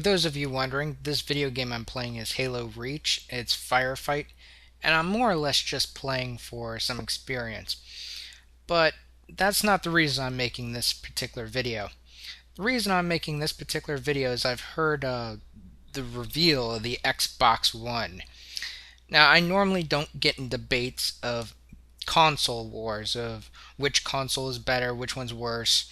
those of you wondering, this video game I'm playing is Halo Reach. It's Firefight, and I'm more or less just playing for some experience. But that's not the reason I'm making this particular video. The reason I'm making this particular video is I've heard the reveal of the Xbox One. Now, I normally don't get in debates of console wars, of which console is better, which one's worse.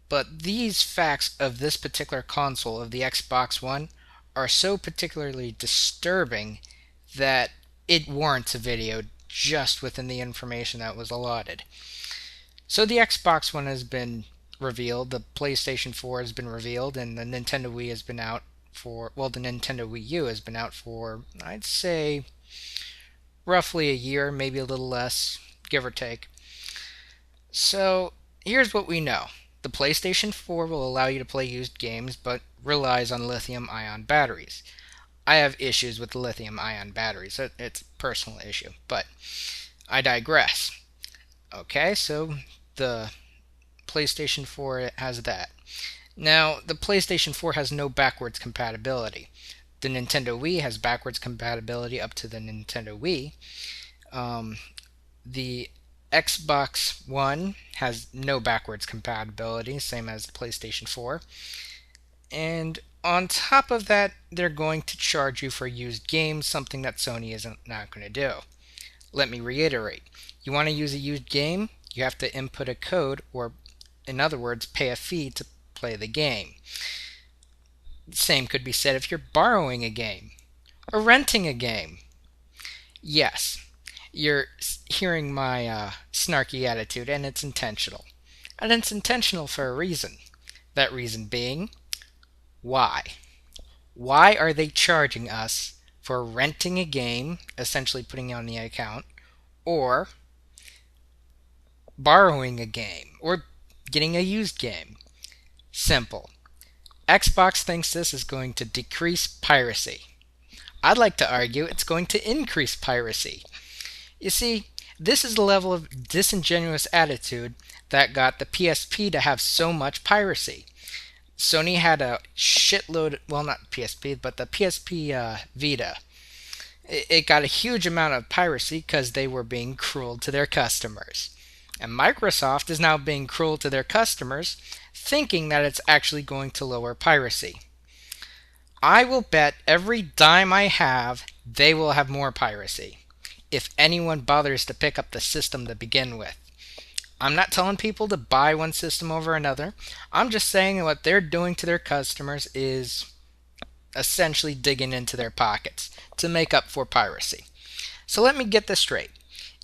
But these facts of this particular console, of the Xbox One, are so particularly disturbing that it warrants a video just within the information that was allotted. So the Xbox One has been revealed, the PlayStation 4 has been revealed, and the Nintendo Wii has been out for, well, the Nintendo Wii U has been out for, I'd say, roughly a year, maybe a little less, give or take. So here's what we know. The PlayStation 4 will allow you to play used games, but relies on lithium-ion batteries. I have issues with lithium-ion batteries. It's a personal issue, but I digress. Okay, so the PlayStation 4 has that. Now, the PlayStation 4 has no backwards compatibility. The Nintendo Wii has backwards compatibility up to the Nintendo Wii. The Xbox One has no backwards compatibility, same as the PlayStation 4. And on top of that, they're going to charge you for used games, something that Sony isn't not going to do. Let me reiterate. You want to use a used game, you have to input a code, or in other words, pay a fee to play the game. Same could be said if you're borrowing a game or renting a game. Yes, you're hearing my snarky attitude, and it's intentional. And it's intentional for a reason. That reason being, why? Why are they charging us for renting a game, essentially putting it on the account, or borrowing a game, or getting a used game? Simple. Xbox thinks this is going to decrease piracy. I'd like to argue it's going to increase piracy. You see, this is the level of disingenuous attitude that got the PSP to have so much piracy. Sony had a shitload, well, not PSP, but the PSP Vita. It got a huge amount of piracy because they were being cruel to their customers. And Microsoft is now being cruel to their customers, thinking that it's actually going to lower piracy. I will bet every dime I have, they will have more piracy, if anyone bothers to pick up the system to begin with. I'm not telling people to buy one system over another. I'm just saying what they're doing to their customers is essentially digging into their pockets to make up for piracy. So let me get this straight.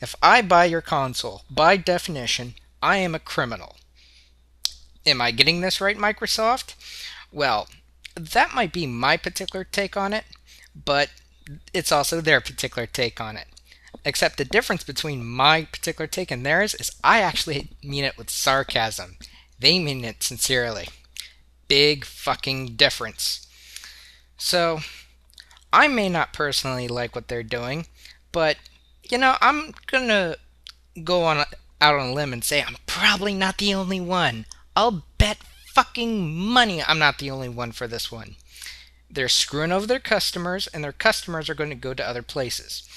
If I buy your console, by definition, I am a criminal. Am I getting this right, Microsoft? Well, that might be my particular take on it, but it's also their particular take on it. Except the difference between my particular take and theirs is I actually mean it with sarcasm. They mean it sincerely. Big fucking difference. So, I may not personally like what they're doing, but, I'm gonna go out on a limb and say I'm probably not the only one. I'll bet fucking money I'm not the only one for this one. They're screwing over their customers, and their customers are going to go to other places.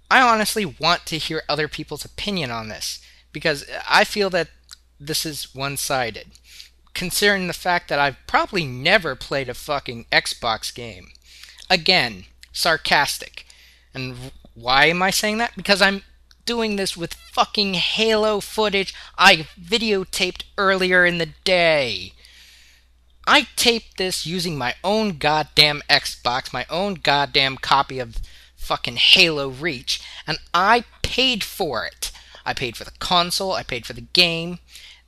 I honestly want to hear other people's opinion on this, because I feel that this is one-sided, considering the fact that I've probably never played a fucking Xbox game. Again, sarcastic. And why am I saying that? Because I'm doing this with fucking Halo footage I videotaped earlier in the day. I taped this using my own goddamn Xbox, my own goddamn copy of fucking Halo Reach, and I paid for it. I paid for the console, I paid for the game.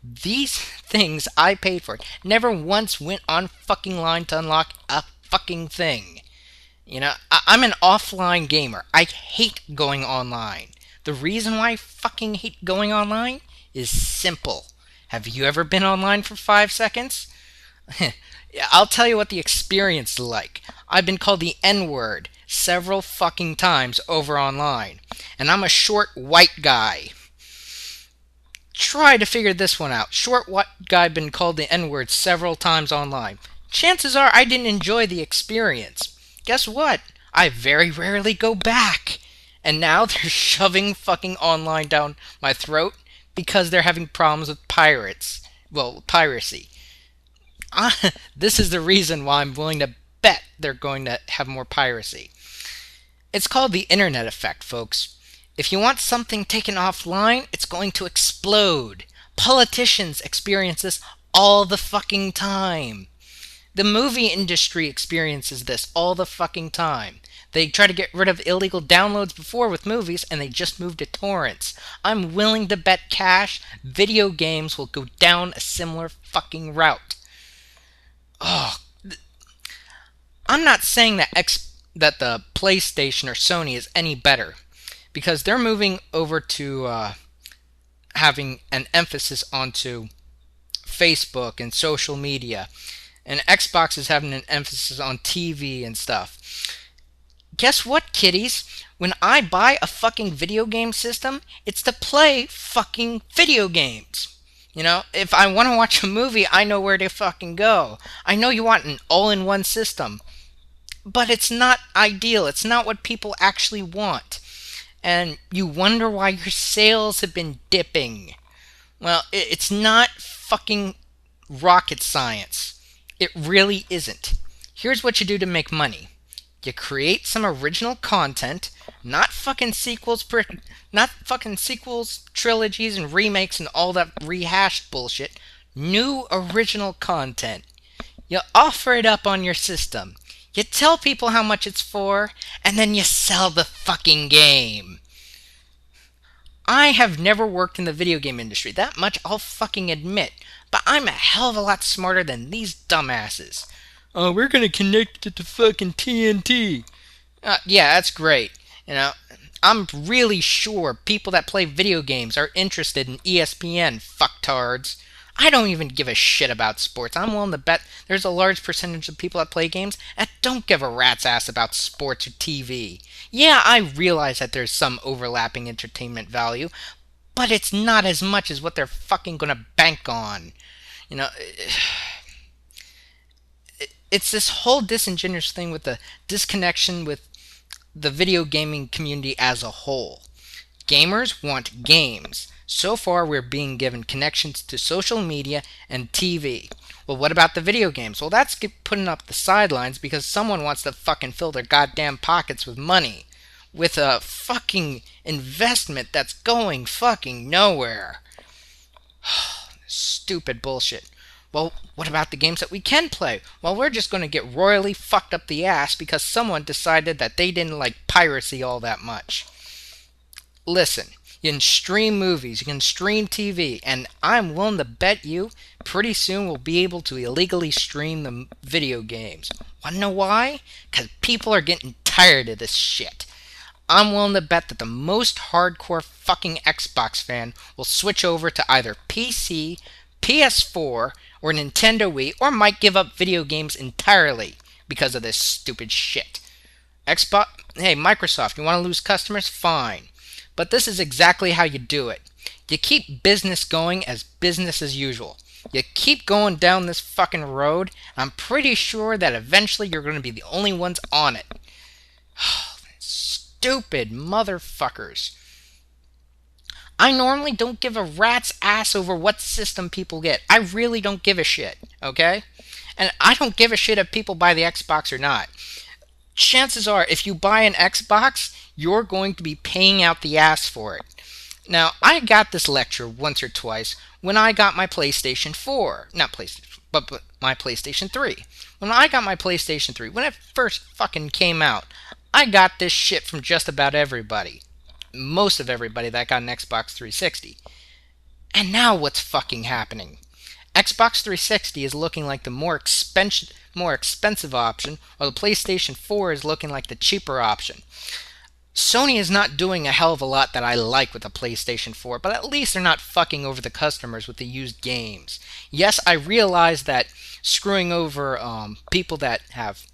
These things I paid for. Never once went on fucking line to unlock a fucking thing. I'm an offline gamer. I hate going online. The reason why I fucking hate going online is simple. Have you ever been online for 5 seconds? I'll tell you what the experience is like. I've been called the N-word several fucking times over online. And I'm a short white guy. Try to figure this one out. Short white guy been called the N-word several times online. chances are I didn't enjoy the experience. Guess what? I very rarely go back. And now they're shoving fucking online down my throat because they're having problems with pirates. Well, piracy. This is the reason why I'm willing to bet they're going to have more piracy. It's called the internet effect, folks. If you want something taken offline, it's going to explode. Politicians experience this all the fucking time. The movie industry experiences this all the fucking time. They try to get rid of illegal downloads before with movies, and they just moved to torrents. I'm willing to bet cash video games will go down a similar fucking route. Oh, I'm not saying that the PlayStation or Sony is any better, because they're moving over to having an emphasis onto Facebook and social media, and Xbox is having an emphasis on TV and stuff. Guess what, kiddies? When I buy a fucking video game system, it's to play fucking video games. You know, if I want to watch a movie, I know where to fucking go. I know you want an all-in-one system, but it's not ideal. It's not what people actually want. And you wonder why your sales have been dipping. Well, it's not fucking rocket science. It really isn't. Here's what you do to make money. You create some original content, not fucking sequels, trilogies, and remakes, and all that rehashed bullshit. New original content. You offer it up on your system. You tell people how much it's for, and then you sell the fucking game. I have never worked in the video game industry, that much I'll fucking admit, but I'm a hell of a lot smarter than these dumbasses. Oh, we're gonna connect it to fucking TNT. Yeah, that's great. You know, I'm really sure people that play video games are interested in ESPN, fucktards. I don't even give a shit about sports. I'm willing to bet there's a large percentage of people that play games that don't give a rat's ass about sports or TV. Yeah, I realize that there's some overlapping entertainment value, but it's not as much as what they're fucking gonna bank on. You know, it's this whole disingenuous thing with the disconnection with the video gaming community as a whole. Gamers want games. So far, we're being given connections to social media and TV. Well, what about the video games? Well, that's putting up the sidelines because someone wants to fucking fill their goddamn pockets with money. With a fucking investment that's going fucking nowhere. Stupid bullshit. Well, what about the games that we can play? Well, we're just going to get royally fucked up the ass because someone decided that they didn't like piracy all that much. Listen, you can stream movies, you can stream TV, and I'm willing to bet you pretty soon we'll be able to illegally stream the video games. Wanna know why? Because people are getting tired of this shit. I'm willing to bet that the most hardcore fucking Xbox fan will switch over to either PC, PS4, or Nintendo Wii, or might give up video games entirely because of this stupid shit. Xbox, hey, Microsoft, you want to lose customers? Fine. But this is exactly how you do it. You keep business going as business as usual. You keep going down this fucking road, and I'm pretty sure that eventually you're going to be the only ones on it. Stupid motherfuckers. I normally don't give a rat's ass over what system people get. I really don't give a shit, okay? And I don't give a shit if people buy the Xbox or not. Chances are, if you buy an Xbox, you're going to be paying out the ass for it. Now, I got this lecture once or twice when I got my PlayStation 4. Not PlayStation, but my PlayStation 3. When I got my PlayStation 3, when it first fucking came out, I got this shit from just about everybody. Most of everybody that got an Xbox 360. And now what's fucking happening? Xbox 360 is looking like the more expensive option, while the PlayStation 4 is looking like the cheaper option. Sony is not doing a hell of a lot that I like with the PlayStation 4, but at least they're not fucking over the customers with the used games. Yes, I realize that screwing over people that have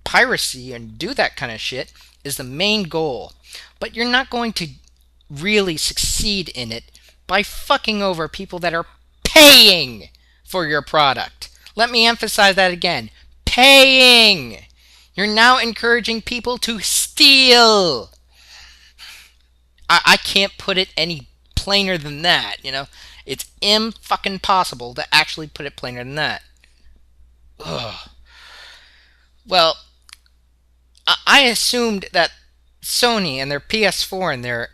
piracy and do that kind of shit is the main goal. But you're not going to really succeed in it by fucking over people that are paying for your product. Let me emphasize that again. paying. You're now encouraging people to steal. I can't put it any plainer than that, you know? It's fucking possible to actually put it plainer than that. Ugh. Well, I assumed that Sony and their PS4 and their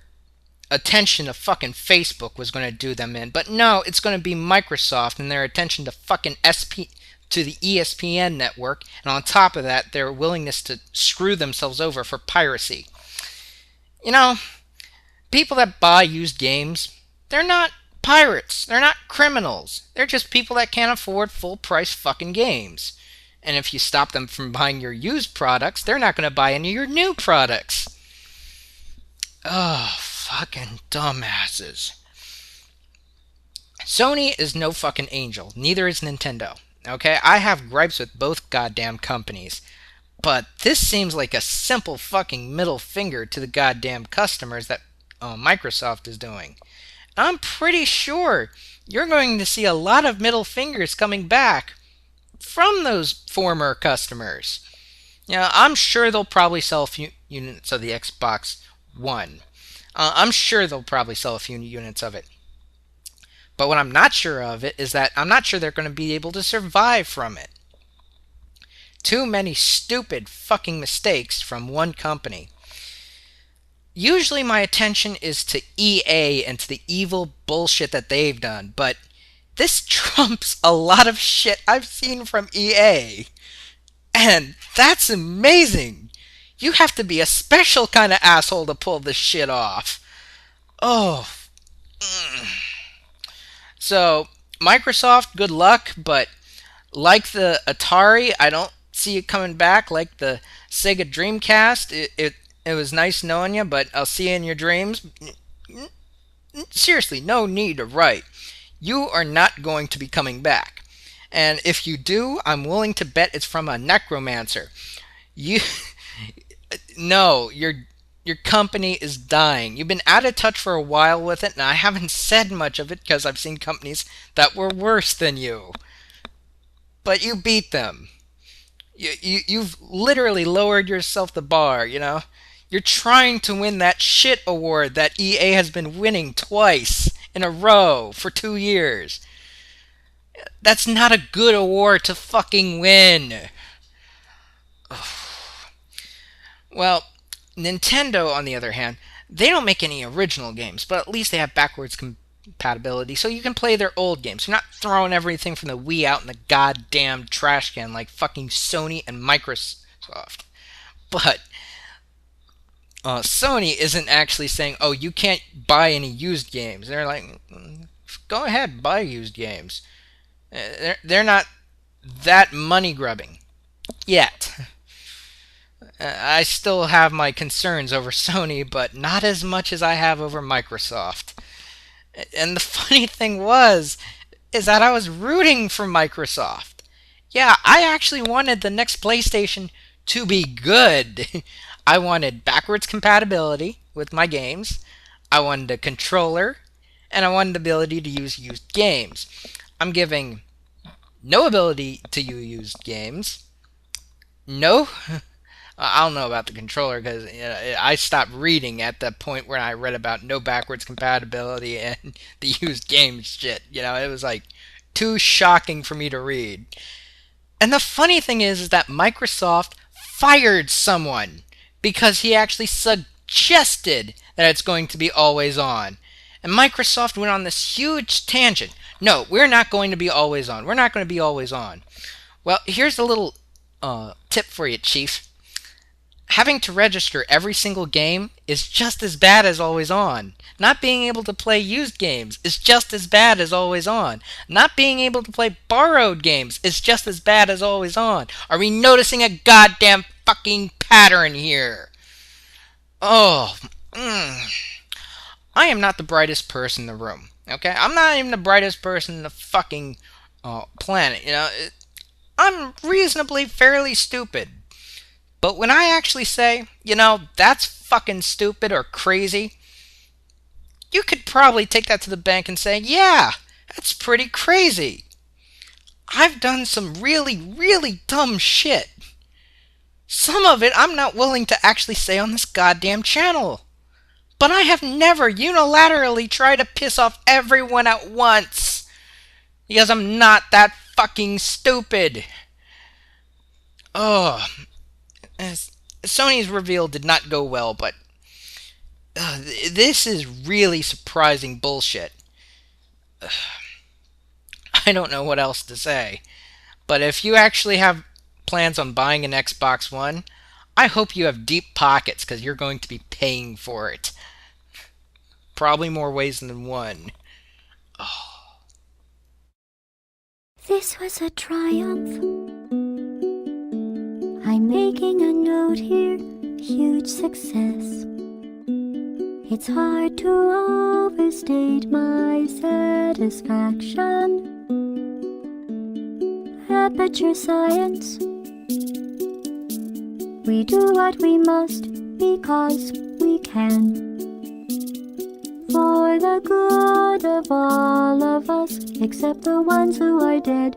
attention to fucking Facebook was going to do them in, but no, it's going to be Microsoft and their attention to fucking to the ESPN network, and on top of that, their willingness to screw themselves over for piracy. You know, people that buy used games, they're not pirates. They're not criminals. They're just people that can't afford full price fucking games. And if you stop them from buying your used products, they're not going to buy any of your new products. Oh, fucking dumbasses. Sony is no fucking angel. Neither is Nintendo. Okay? I have gripes with both goddamn companies. But this seems like a simple fucking middle finger to the goddamn customers that Microsoft is doing. I'm pretty sure you're going to see a lot of middle fingers coming back from those former customers. You know, I'm sure they'll probably sell a few units of the Xbox One. I'm sure they'll probably sell a few units of it. But what I'm not sure of it is that I'm not sure they're going to be able to survive from it. Too many stupid fucking mistakes from one company. Usually my attention is to EA and to the evil bullshit that they've done, but this trumps a lot of shit I've seen from EA. And that's amazing. You have to be a special kind of asshole to pull this shit off. Oh. So, Microsoft, good luck, but like the Atari, I don't see it coming back. Like the Sega Dreamcast, it was nice knowing you, but I'll see you in your dreams. Seriously, no need to write. You are not going to be coming back. And if you do, I'm willing to bet it's from a necromancer. No, your company is dying. You've been out of touch for a while with it, and I haven't said much of it because I've seen companies that were worse than you. But you beat them. You've literally lowered yourself the bar, you know? You're trying to win that shit award that EA has been winning twice in a row for 2 years. That's not a good award to fucking win. Well, Nintendo, on the other hand, they don't make any original games, but at least they have backwards compatibility, so you can play their old games. You're not throwing everything from the Wii out in the goddamn trash can like fucking Sony and Microsoft. But Sony isn't actually saying, oh, you can't buy any used games. They're like, go ahead, buy used games. They're not that money grubbing yet. I still have my concerns over Sony, but not as much as I have over Microsoft. And the funny thing is that I was rooting for Microsoft. Yeah, I actually wanted the next PlayStation to be good. I wanted backwards compatibility with my games. I wanted a controller, and I wanted the ability to use used games. I'm giving no ability to use used games. No. I don't know about the controller because I stopped reading at the point where I read about no backwards compatibility and the used games shit. You know, it was like too shocking for me to read. And the funny thing is that Microsoft fired someone because he actually suggested that it's going to be always on. And Microsoft went on this huge tangent. No, we're not going to be always on. We're not going to be always on. Well, here's a little tip for you, Chief. Having to register every single game is just as bad as always on. Not being able to play used games is just as bad as always on. Not being able to play borrowed games is just as bad as always on. Are we noticing a goddamn fucking pattern here? Oh, I am not the brightest person in the room. Okay, I'm not even the brightest person in the fucking planet. You know, I'm reasonably fairly stupid. But when I actually say, you know, that's fucking stupid or crazy, you could probably take that to the bank and say, yeah, that's pretty crazy. I've done some really, really dumb shit. Some of it I'm not willing to actually say on this goddamn channel. But I have never unilaterally tried to piss off everyone at once. Because I'm not that fucking stupid. Oh, Sony's reveal did not go well, but this is really surprising bullshit. I don't know what else to say. But if you actually have plans on buying an Xbox One, I hope you have deep pockets because you're going to be paying for it. Probably more ways than one. Oh. This was a triumph. I'm making a note here, huge success. It's hard to overstate my satisfaction. Aperture science. We do what we must because we can. For the good of all of us, except the ones who are dead.